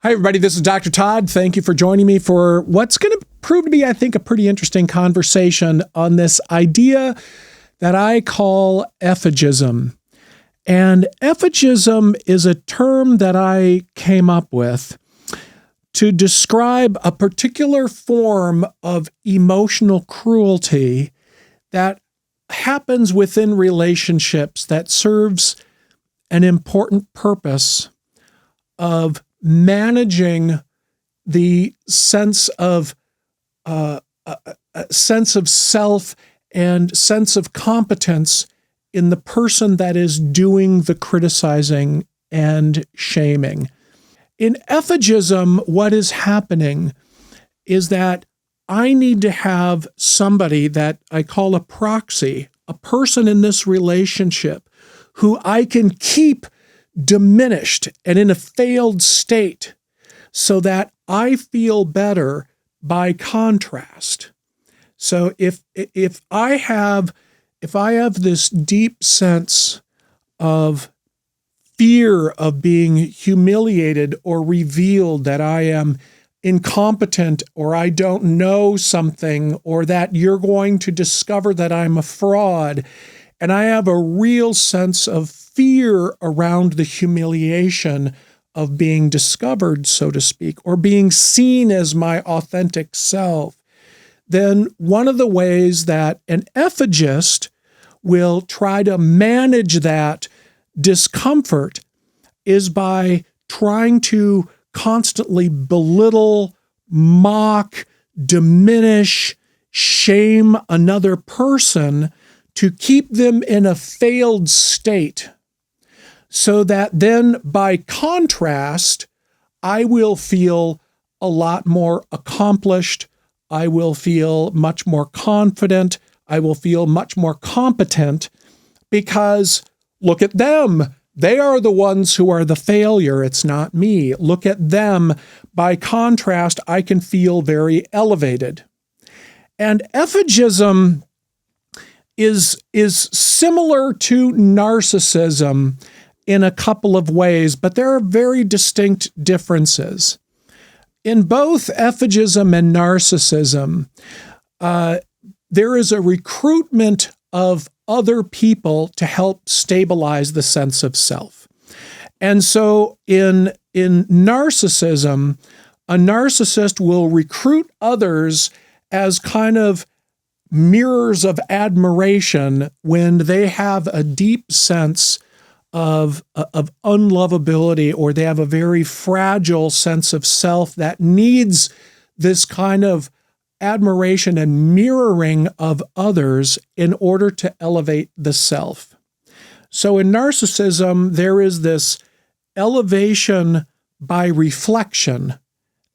Hi, everybody. This is Dr. Todd. Thank you for joining me for what's going to prove to be, I think, a pretty interesting conversation on this idea that I call effigism. And effigism is a term that I came up with to describe a particular form of emotional cruelty that happens within relationships that serves an important purpose of managing the sense of self and sense of competence in the person that is doing the criticizing and shaming. In effigism, what is happening is that I need to have somebody that I call a proxy, a person in this relationship who I can keep diminished and in a failed state so that I feel better by contrast. So if I have this deep sense of fear of being humiliated or revealed that I am incompetent or I don't know something or that you're going to discover that I'm a fraud, and I have a real sense of fear around the humiliation of being discovered, so to speak, or being seen as my authentic self, then one of the ways that an effigist will try to manage that discomfort is by trying to constantly belittle, mock, diminish, shame another person to keep them in a failed state, so that then by contrast, I will feel a lot more accomplished, I will feel much more confident, I will feel much more competent, because look at them. They are the ones who are the failure. It's not me. Look at them. By contrast, I can feel very elevated. And effigism is similar to narcissism in a couple of ways, but there are very distinct differences. In both effigism and narcissism, there is a recruitment of other people to help stabilize the sense of self. And so in narcissism, a narcissist will recruit others as kind of mirrors of admiration when they have a deep sense of unlovability, or they have a very fragile sense of self that needs this kind of admiration and mirroring of others in order to elevate the self. So in narcissism, there is this elevation by reflection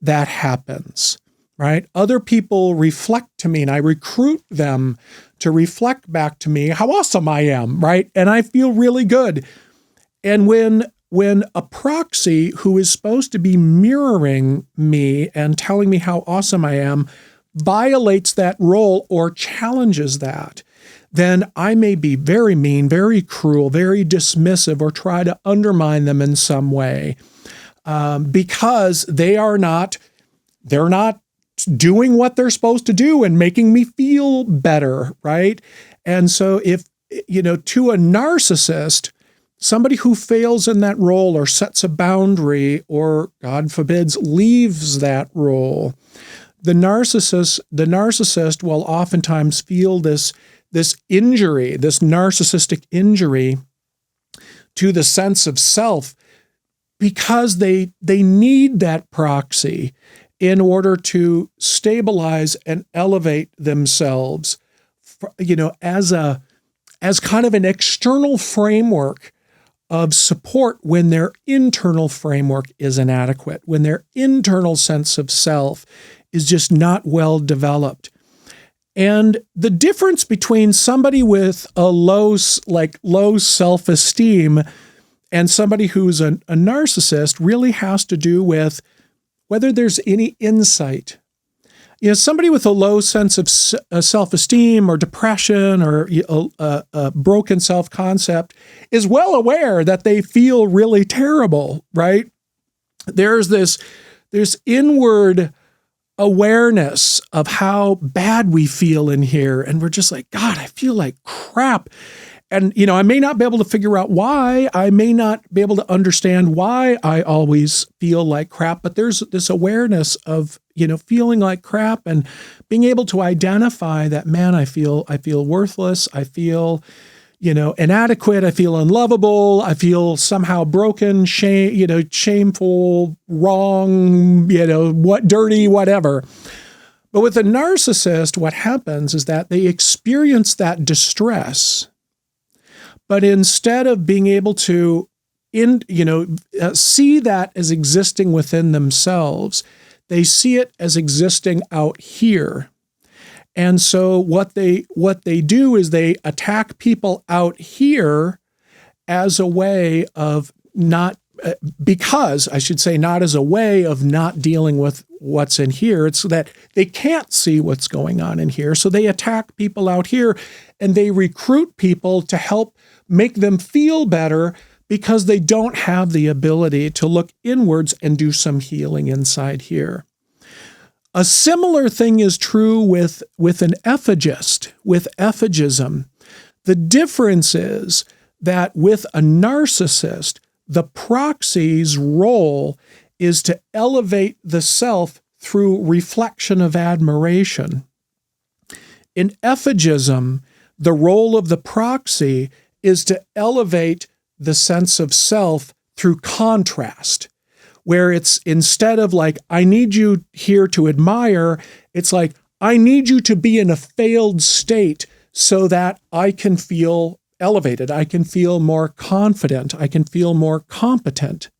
that happens, right? Other people reflect to me, and I recruit them to reflect back to me how awesome I am, right? And I feel really good. And when a proxy who is supposed to be mirroring me and telling me how awesome I am violates that role or challenges that, then I may be very mean, very cruel, very dismissive, or try to undermine them in some way, because they're not doing what they're supposed to do and making me feel better, right? And so if, to a narcissist, somebody who fails in that role or sets a boundary or, God forbids, leaves that role, the narcissist will oftentimes feel this injury, this narcissistic injury to the sense of self, because they need that proxy in order to stabilize and elevate themselves, as kind of an external framework of support when their internal framework is inadequate, when their internal sense of self is just not well developed. And the difference between somebody with a low self-esteem and somebody who's a narcissist really has to do with whether there's any insight. Somebody with a low sense of self-esteem or depression or a broken self-concept is well aware that they feel really terrible, right? There's this inward awareness of how bad we feel in here. And we're just like, God, I feel like crap. And, I may not be able to figure out why. I may not be able to understand why I always feel like crap, but there's this awareness of, feeling like crap and being able to identify that, man, I feel worthless. I feel, inadequate. I feel unlovable. I feel somehow broken, shameful, wrong, dirty, whatever. But with a narcissist, what happens is that they experience that distress, but instead of being able to, see that as existing within themselves, they see it as existing out here. And so what they do is they attack people out here as a way of not as a way of not dealing with what's in here. It's that they can't see what's going on in here. So they attack people out here and they recruit people to help make them feel better because they don't have the ability to look inwards and do some healing inside here. A similar thing is true with an effigist, with effigism. The difference is that with a narcissist, the proxy's role is to elevate the self through reflection of admiration. In effigism, the role of the proxy is to elevate the sense of self through contrast, where it's instead of like, I need you here to admire, it's like, I need you to be in a failed state so that I can feel elevated. I can feel more confident. I can feel more competent.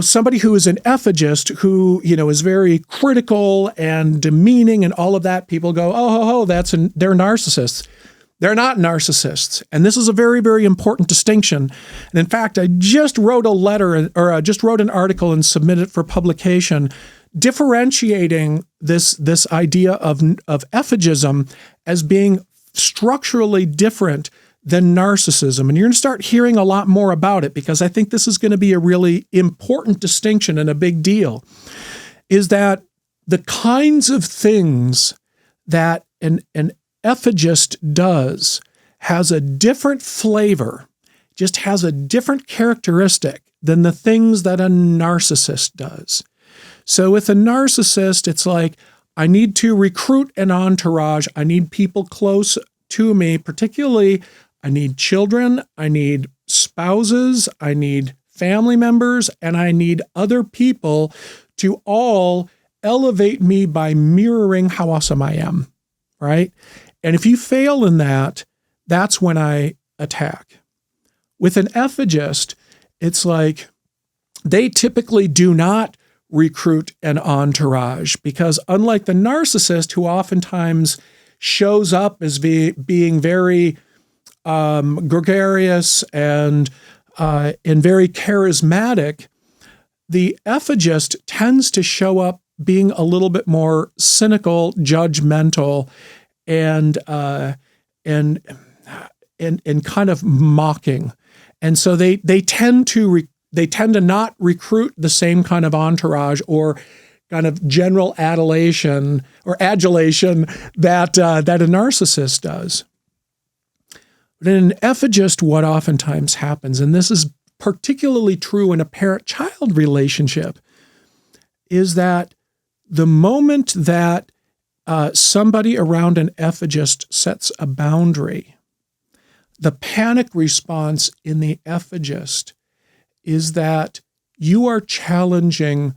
Somebody who is an effigist who, is very critical and demeaning and all of that, people go, they're narcissists. They're not narcissists. And this is a very, very important distinction. And in fact, I just wrote an article and submitted it for publication, differentiating this idea of effigism as being structurally different than narcissism. And you're going to start hearing a lot more about it because I think this is going to be a really important distinction and a big deal, is that the kinds of things that an effigist does has a different flavor, just has a different characteristic than the things that a narcissist does. So with a narcissist, it's like, I need to recruit an entourage. I need people close to me, particularly I need children, I need spouses, I need family members, and I need other people to all elevate me by mirroring how awesome I am, right? And if you fail in that, that's when I attack. With an effigist, it's like they typically do not recruit an entourage because unlike the narcissist, who oftentimes shows up as being very gregarious and very charismatic, the effigist tends to show up being a little bit more cynical, judgmental, and kind of mocking. And so they tend to not recruit the same kind of entourage or kind of general adulation or adulation that a narcissist does. But in an effigist, what oftentimes happens, and this is particularly true in a parent-child relationship, is that the moment that somebody around an effigist sets a boundary, the panic response in the effigist is that you are challenging,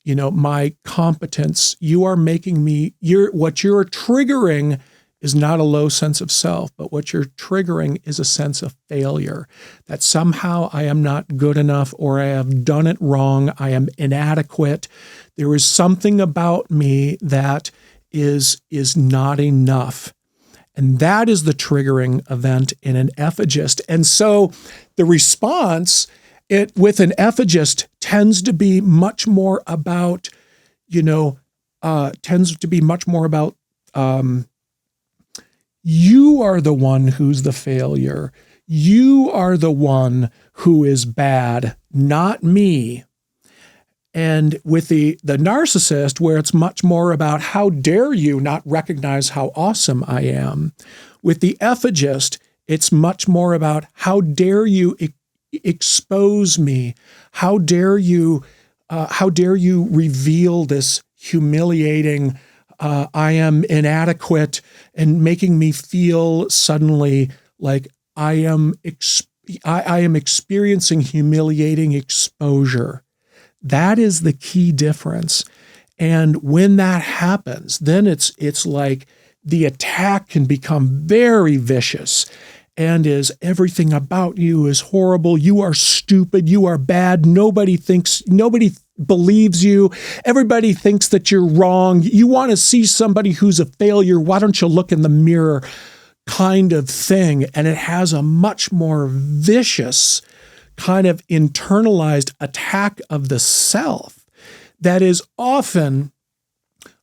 my competence. You are making me, what you're triggering is not a low sense of self, but what you're triggering is a sense of failure, that somehow I am not good enough or I have done it wrong. I am inadequate. There is something about me that is not enough. And that is the triggering event in an effigist. And so the response with an effigist tends to be much more about, you are the one who's the failure. You are the one who is bad, not me. And with the narcissist, where it's much more about how dare you not recognize how awesome I am. With the effigist, it's much more about how dare you expose me? How dare you reveal this humiliating, I am inadequate, and making me feel suddenly like I am experiencing humiliating exposure. That is the key difference. And when that happens, then it's like the attack can become very vicious, and is everything about you is horrible. You are stupid. You are bad. Nobody believes you. Everybody thinks that you're wrong. You want to see somebody who's a failure. Why don't you look in the mirror, kind of thing. And it has a much more vicious kind of internalized attack of the self that is often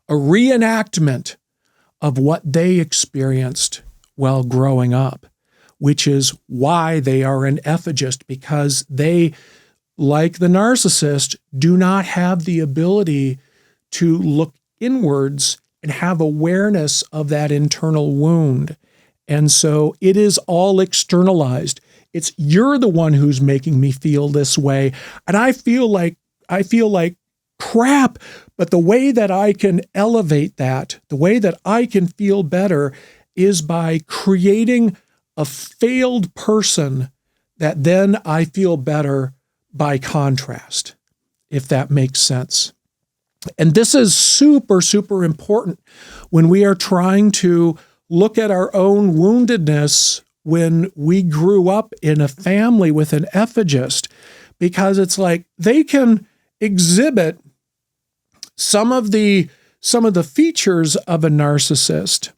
a reenactment of what they experienced while growing up, which is why they are an effigist, because they, like the narcissist, do not have the ability to look inwards and have awareness of that internal wound. And so it is all externalized. It's you're the one who's making me feel this way. And I feel like crap. But the way that I can elevate that, the way that I can feel better, is by creating a failed person that then I feel better by contrast, if that makes sense. And this is super, super important when we are trying to look at our own woundedness when we grew up in a family with an effigist, because it's like they can exhibit some of the features of a narcissist,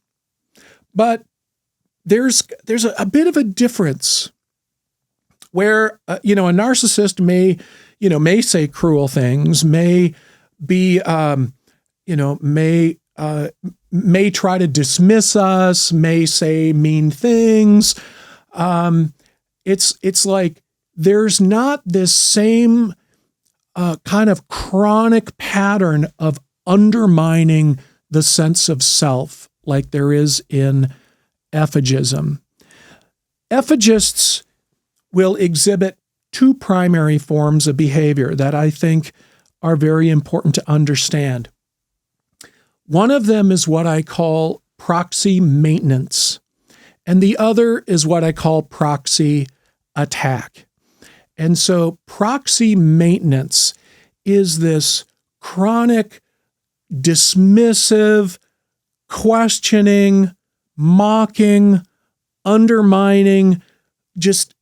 but there's a bit of a difference where a narcissist may say cruel things, may be may try to dismiss us, may say mean things. It's like there's not this same kind of chronic pattern of undermining the sense of self like there is in effigism. Effigists will exhibit two primary forms of behavior that I think are very important to understand. One of them is what I call proxy maintenance, and the other is what I call proxy attack. And so proxy maintenance is this chronic, dismissive, questioning, mocking, undermining, just,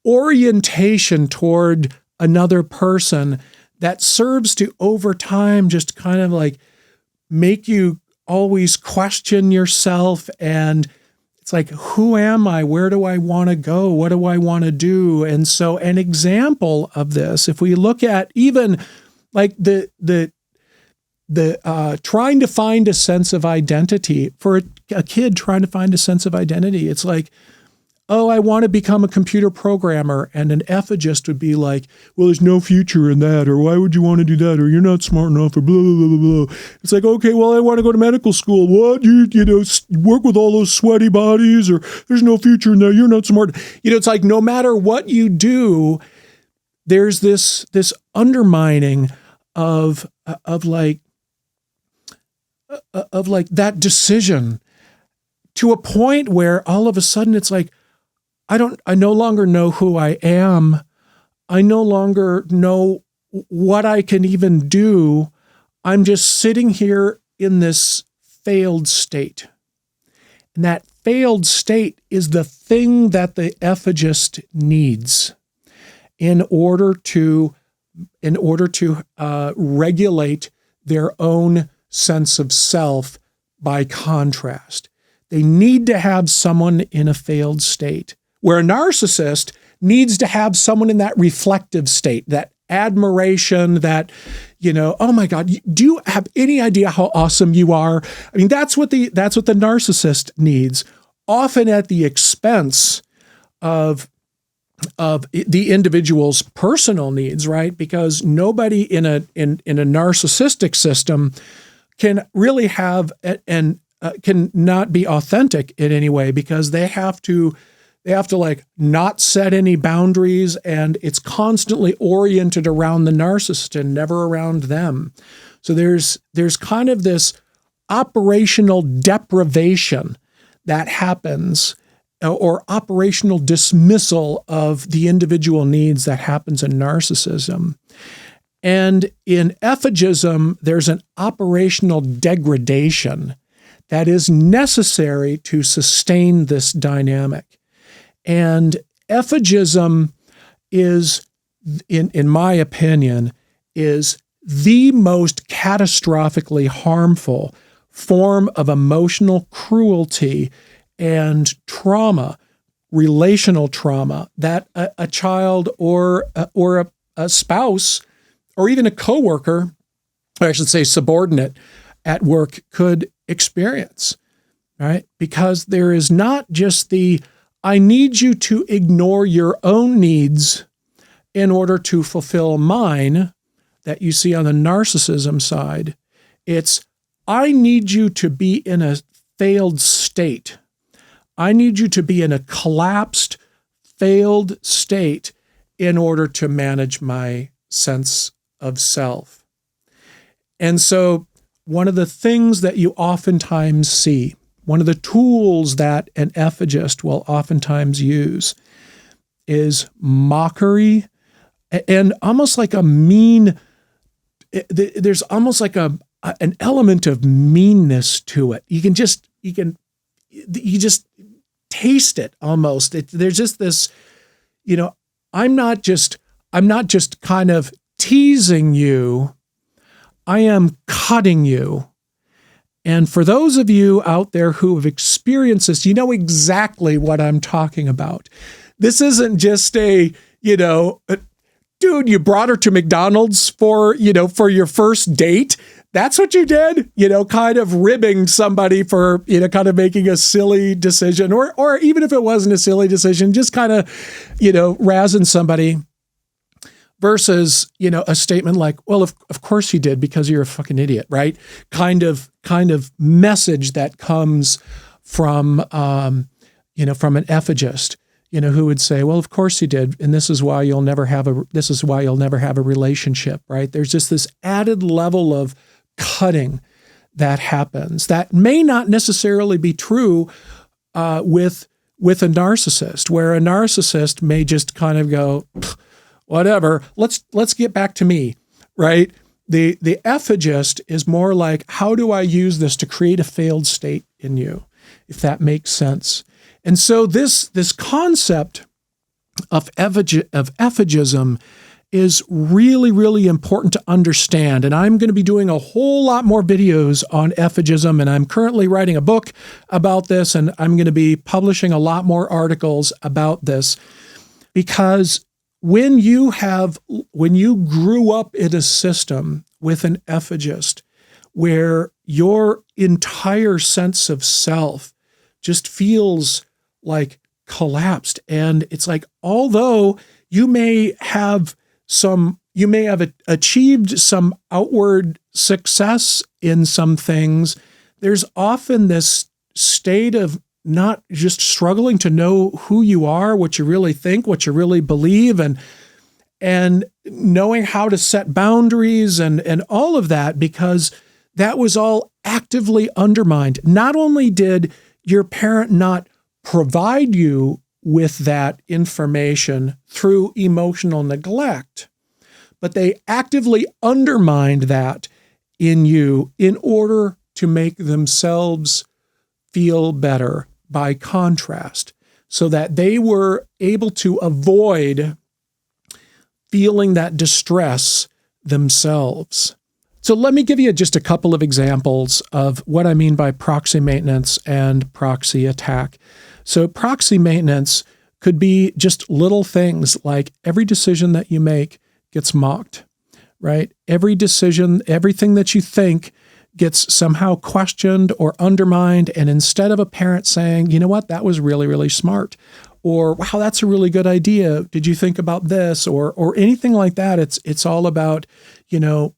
orientation toward another person that serves to, over time, just kind of like make you always question yourself. And it's like, who am I? Where do I want to go? What do I want to do? And so an example of this, if we look at even like the trying to find a sense of identity for a kid trying to find a sense of identity, it's like, oh, I want to become a computer programmer. And an effigist would be like, well, there's no future in that, or why would you want to do that, or you're not smart enough, or blah, blah, blah, blah. It's like, okay, well, I want to go to medical school. What? You work with all those sweaty bodies, or there's no future in that. You're not smart. It's like no matter what you do, there's this undermining of that decision to a point where all of a sudden it's like, I no longer know who I am. I no longer know what I can even do. I'm just sitting here in this failed state. And that failed state is the thing that the effigist needs in order to regulate their own sense of self by contrast. They need to have someone in a failed state, where a narcissist needs to have someone in that reflective state, that admiration, that, oh my God, do you have any idea how awesome you are? I mean, that's what the narcissist needs, often at the expense of of the individual's personal needs, right? Because nobody in a narcissistic system can really have and can not be authentic in any way, because they have to like not set any boundaries, and it's constantly oriented around the narcissist and never around them. So there's kind of this operational deprivation that happens, or operational dismissal of the individual needs that happens in narcissism. And in effigism, there's an operational degradation that is necessary to sustain this dynamic. And effigism is, in my opinion, is the most catastrophically harmful form of emotional cruelty and trauma, relational trauma, that a child or a spouse or even a coworker, or I should say subordinate at work, could experience, right? Because there is not just the, I need you to ignore your own needs in order to fulfill mine, that you see on the narcissism side. It's, I need you to be in a failed state. I need you to be in a collapsed, failed state in order to manage my sense of self. And so one of the things that you oftentimes see, one of the tools that an effigist will oftentimes use, is mockery and almost like a mean, there's almost like an element of meanness to it. You just taste it almost. There's just this, I'm not just kind of teasing you, I am cutting you. And for those of you out there who have experienced this, you know exactly what I'm talking about. This isn't just a, dude, you brought her to McDonald's for your first date. That's what you did, kind of ribbing somebody for, kind of making a silly decision, or even if it wasn't a silly decision, just kind of, razzing somebody, versus, a statement like, well, of course you did, because you're a fucking idiot, right? Kind of message that comes from, from an effigist, who would say, well, of course you did, and this is why you'll never have a relationship, right? There's just this added level of cutting that happens that may not necessarily be true with a narcissist, where a narcissist may just kind of go, whatever, let's get back to me, right? The effigist is more like, how do I use this to create a failed state in you, if that makes sense? And so this concept of effigism is really, really important to understand. And I'm going to be doing a whole lot more videos on effigism, and I'm currently writing a book about this, and I'm going to be publishing a lot more articles about this, because when you grew up in a system with an effigist where your entire sense of self just feels like collapsed, and it's like, although you may have achieved some outward success in some things, there's often this state of not just struggling to know who you are, what you really think, what you really believe, and knowing how to set boundaries and all of that, because that was all actively undermined. Not only did your parent not provide you with that information through emotional neglect, but they actively undermined that in you in order to make themselves feel better by contrast, so that they were able to avoid feeling that distress themselves. So let me give you just a couple of examples of what I mean by proxy maintenance and proxy attack. So proxy maintenance could be just little things like every decision that you make gets mocked, right? Every decision, everything that you think gets somehow questioned or undermined. And instead of a parent saying, you know what, that was really, really smart, or wow, that's a really good idea. Did you think about this? Or anything like that. It's all about,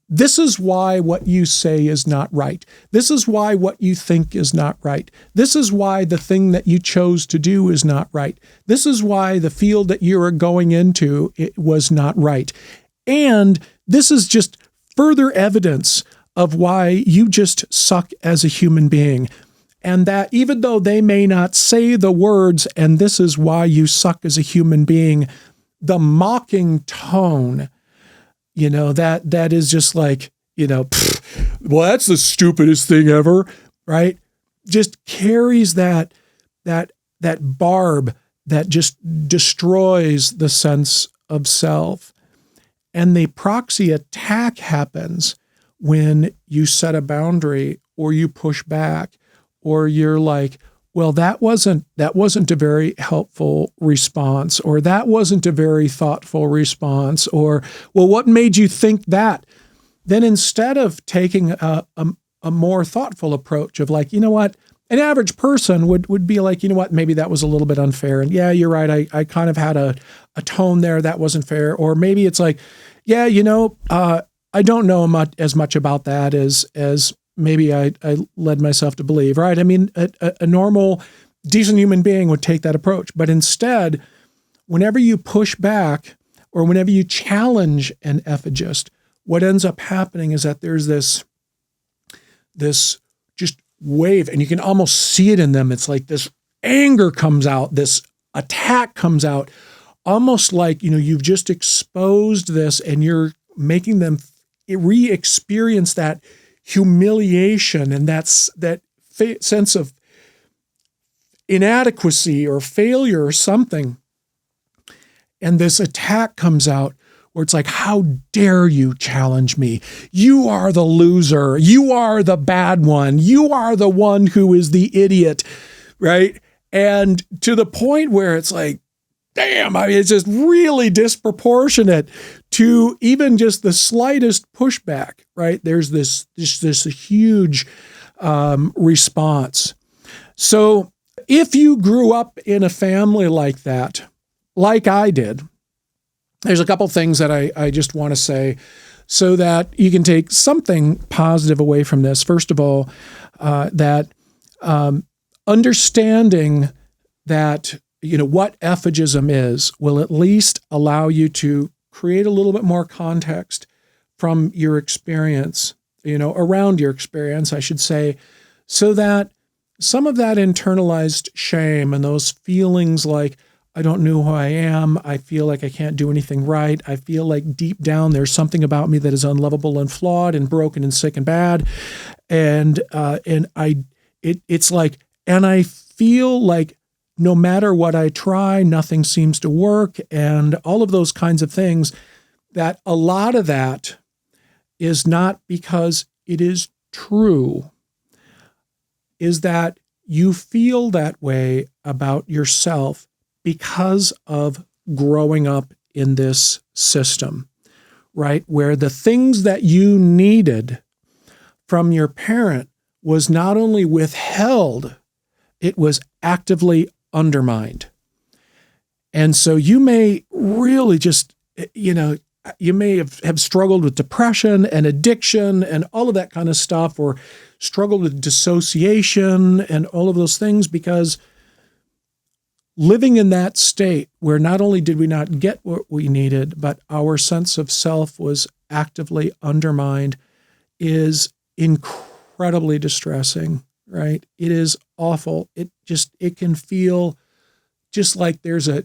this is why what you say is not right. This is why what you think is not right. This is why the thing that you chose to do is not right. This is why the field that you are going into, it was not right. And this is just further evidence of why you just suck as a human being. And that even though they may not say the words, and this is why you suck as a human being, the mocking tone, that is just like, well, that's the stupidest thing ever, right? Just carries that barb that just destroys the sense of self. And the proxy attack happens when you set a boundary or you push back, or you're like, well, that wasn't a very helpful response, or that wasn't a very thoughtful response, or, well, what made you think that? Then instead of taking a more thoughtful approach of like, you know what, an average person would be like, you know what, maybe that was a little bit unfair. And yeah, you're right. I kind of had a tone there that wasn't fair. Or maybe it's like, yeah, I don't know as much about that as maybe I led myself to believe, right? I mean, a normal, decent human being would take that approach. But instead, whenever you push back or whenever you challenge an effigist, what ends up happening is that there's this just wave, and you can almost see it in them. It's like this anger comes out, this attack comes out, almost like, you've just exposed this and you're making them re-experience that humiliation and that sense of inadequacy or failure or something. And this attack comes out where it's like, how dare you challenge me? You are the loser. You are the bad one. You are the one who is the idiot, right? And to the point where it's like, damn, I mean, it's just really disproportionate to even just the slightest pushback, right? There's this huge response. So if you grew up in a family like that, like I did, there's a couple things that I just want to say so that you can take something positive away from this. First of all, that understanding that what effigism is will at least allow you to create a little bit more context from your experience, around your experience, I should say, so that some of that internalized shame and those feelings like, I don't know who I am, I feel like I can't do anything right, I feel like deep down there's something about me that is unlovable and flawed and broken and sick and bad, and I feel like no matter what I try, nothing seems to work, and all of those kinds of things, that a lot of that is not because it is true, is that you feel that way about yourself because of growing up in this system, right? Where the things that you needed from your parent was not only withheld, it was actively undermined. And so you may really just, you may have struggled with depression and addiction and all of that kind of stuff, or struggled with dissociation and all of those things, because living in that state where not only did we not get what we needed, but our sense of self was actively undermined is incredibly distressing, right? It is awful. It can feel just like there's a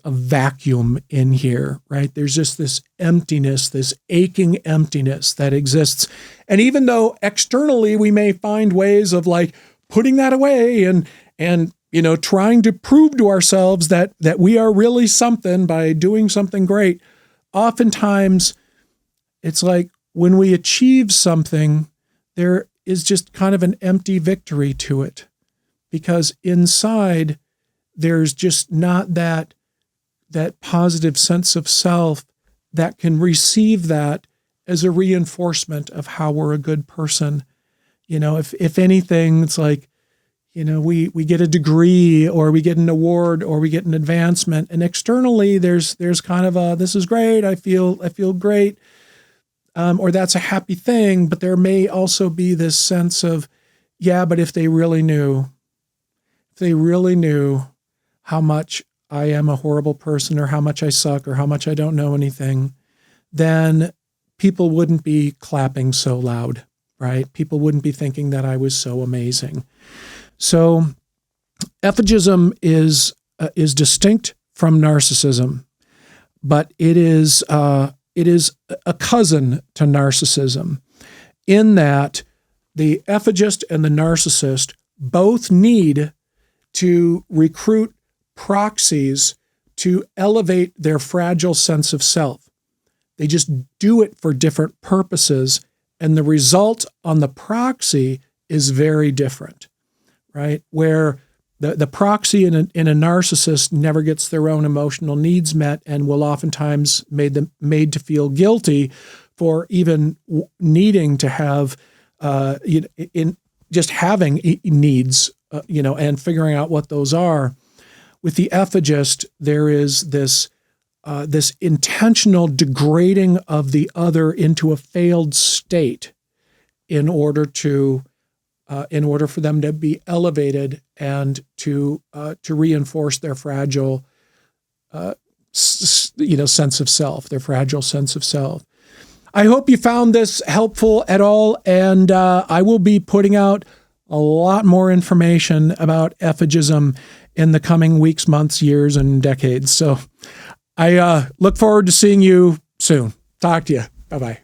vacuum in here, right? There's just this emptiness, this aching emptiness that exists. And even though externally we may find ways of like putting that away and trying to prove to ourselves that we are really something by doing something great, oftentimes it's like when we achieve something, there is just kind of an empty victory to it, because inside there's just not that positive sense of self that can receive that as a reinforcement of how we're a good person. If anything, it's like, we get a degree, or we get an award, or we get an advancement, and externally there's kind of a, this is great, I feel great, or that's a happy thing. But there may also be this sense of, yeah, but if they really knew how much I am a horrible person, or how much I suck, or how much I don't know anything, then people wouldn't be clapping so loud, right? People wouldn't be thinking that I was so amazing. So effigism is distinct from narcissism, but it is a cousin to narcissism, in that the effigist and the narcissist both need to recruit proxies to elevate their fragile sense of self. They just do it for different purposes, and the result on the proxy is very different, right? Where the proxy in a narcissist never gets their own emotional needs met, and will oftentimes made to feel guilty for even needing to have in just having needs, and figuring out what those are. With the effigist, there is this intentional degrading of the other into a failed state in order for them to be elevated and to reinforce their fragile sense of self, their fragile sense of self. I hope you found this helpful at all, and I will be putting out a lot more information about effigism in the coming weeks, months, years, and decades. So I look forward to seeing you soon. Talk to you. Bye-bye.